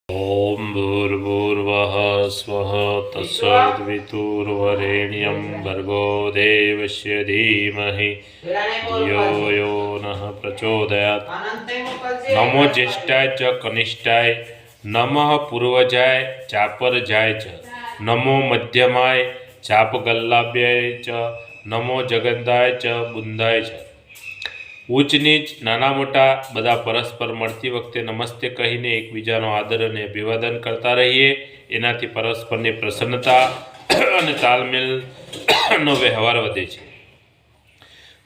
ॐ भूर्भुवः स्वः तत्सवितुर्वरेण्यं भर्गो देवस्य धीमहि धियो यो नः प्रचोदयात्। नमो ज्येष्ठाय च कनिष्ठाय, नमः पूर्वजाय चापरजाय च, नमो मध्यमाय चापगल्लाभ्याय च, नमो जगन्दाय च बुंदाय च। ऊंच नीच नाना मोटा बधा परस्पर मळती वखते नमस्ते कहीने एकबीजानो आदर अने अभिवादन करता रहीए। एनाथी परस्परनी प्रसन्नता अने तालमेलनो व्यवहार वधे छे।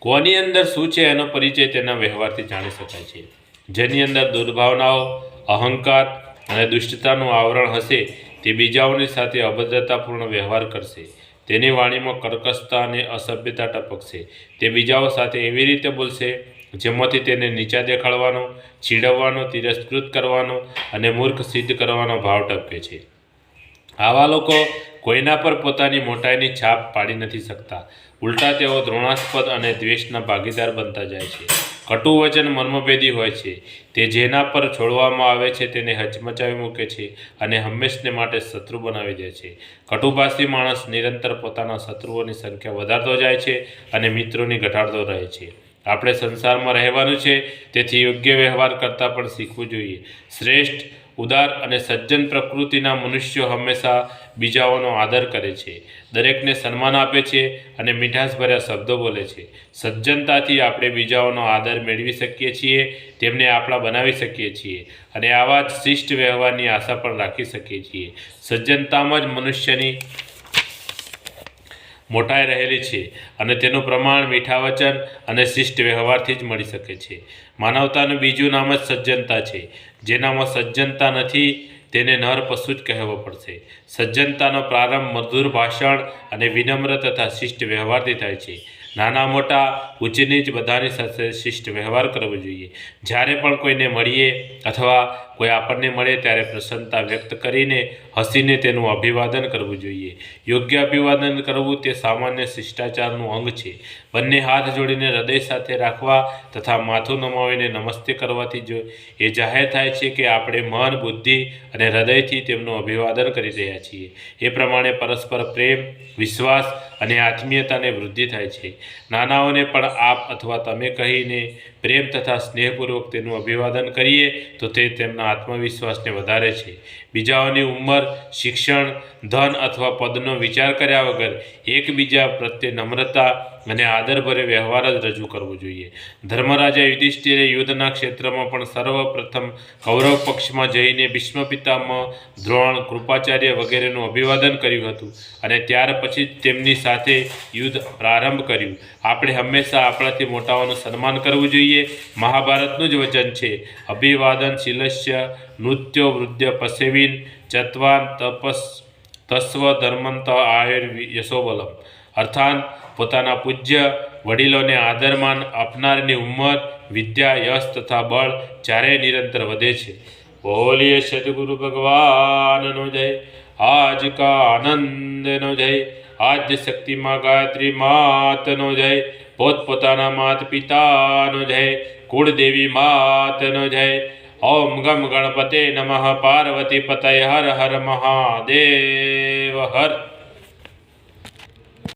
कोनी अंदर शुं छे एनो परिचय तेना व्यवहारथी जाणी शकाय छे। जेनी अंदर दुर्भावनाओ, अहंकार अने दुष्टतानुं आवरण हशे ते बीजाओनी साथे अभद्रतापूर्ण व्यवहार करशे। तेनी वाणीमां कर्कशता अने असभ्यता टपकशे। ते बीजाओ साथे एवी रीते बोलशे जेमांथी तेने नीचा देखाडवानो, छीडववानो, तिरस्कृत करवानो अने मूर्ख सिद्ध करवानो भाव टपके छे। आवा लोको कोईना पर पोतानी मोटाईनी छाप पाडी नथी सकता। उल्टा तेओ द्रोणास्पद अने द्वेषना भागीदार बनता जाय छे। कटु वचन मर्मभेदी होय छे। ते जेना पर छोड़वामां आवे छे तेने हचमचावी मूके छे अने हमेशने माटे शत्रु बनावी दे छे। कटुभाषी माणस निरंतर पोताना शत्रुओनी संख्या वधारतो जाय छे अने मित्रोनी घटाडतो रहे छे। આપણે સંસારમાં રહેવાનું છે, તેથી યોગ્ય વ્યવહાર કરતાં પણ શીખવું જોઈએ। શ્રેષ્ઠ, ઉદાર અને સજ્જન પ્રકૃતિના મનુષ્યો હંમેશા બીજાઓનો આદર કરે છે, દરેકને સન્માન આપે છે અને મીઠાશભર્યા શબ્દો બોલે છે। સજ્જનતાથી આપણે બીજાઓનો આદર મેળવી શકીએ છીએ, તેમને આપણા બનાવી શકીએ છીએ અને આવા જ શિષ્ટ વ્યવહારની આશા પણ રાખી શકીએ છીએ। સજ્જનતામાં જ મનુષ્યની मोटाई रहेली छे अने तेनुं प्रमाण मीठा वचन अने शिष्ट व्यवहारथी ज मळी शके छे। मानवतानुं बीजुं नाम ज सज्जनता छे। जेनामां सज्जनता नथी तेने नर पशु ज कहेवो पड़शे। सज्जनतानो प्रारंभ मधुर भाषण अने विनम्र तथा शिष्ट व्यवहारथी थाय छे। नाना मोटा, ऊंच नीच बधानी साथे शिष्ट व्यवहार करवो जोईए। ज्यारे पण कोईने मळीए अथवा कोई आपणने मळे त्यारे प्रसन्नता व्यक्त करीने हसीने तेनुं अभिवादन करवुं जोईए। योग्य अभिवादन करवुं ते सामान्य शिष्टाचारनुं अंग छे। बंने हाथ जोड़ीने हृदय साथे राखवा तथा माथुं नमावीने नमस्ते करवाथी जो ए जाहेर थाय छे के आपणे मन, बुद्धि अने हृदयथी तेमनुं अभिवादन करी रह्या छीए। ए प्रमाणे परस्पर प्रेम, विश्वास अने आत्मीयताने वृद्धि थाय छे। नानाओने पण आप अथवा तमे कहीने प्रेम तथा स्नेहपूर्वक तेनुं अभिवादन करीए तो ते तेमना आत्मविश्वासने वधारे छे। बीजाओनी उंमर, शिक्षण, धन अथवा पदनो विचार कर्या वगर एकबीजा प्रत्ये नम्रता अने आदरभरे व्यवहार ज रजू करवो जोईए। धर्मराजा युधिष्ठिरे युद्धना क्षेत्रमां पण सर्वप्रथम कौरव पक्षमां जईने भीष्म पितामह, द्रोण, कृपाचार्य वगैरेनुं अभिवादन कर्युं हतुं अने त्यार पछी तेमनी साथे युद्ध प्रारंभ कर्युं। आपणे हमेशा आपणाथी मोटाओनुं सन्मान करवुं जोईए। महाभारतनुं ज वचन छे, अभिवादनशीलस्य नृत्यो वृद्ध पसेवीन चत्वान तस्व धर्मंत आयुर्यशोबलम। अर्थात पोताना पूज्य वडीलोने आदरमान आपनारनी उम्र, विद्या, यश तथा बळ चारे निरंतर वधे छे। बोलिए सद्गुरु भगवाननो जय। आज का आनंदनो जय। आद्य शक्ति मां गायत्री मातनो जय। पोतपोताना मात पितानो जय। कुलदेवी मातनो जय। ओम गम गणपते नमः। पार्वती पतये हर हर महादेव हर।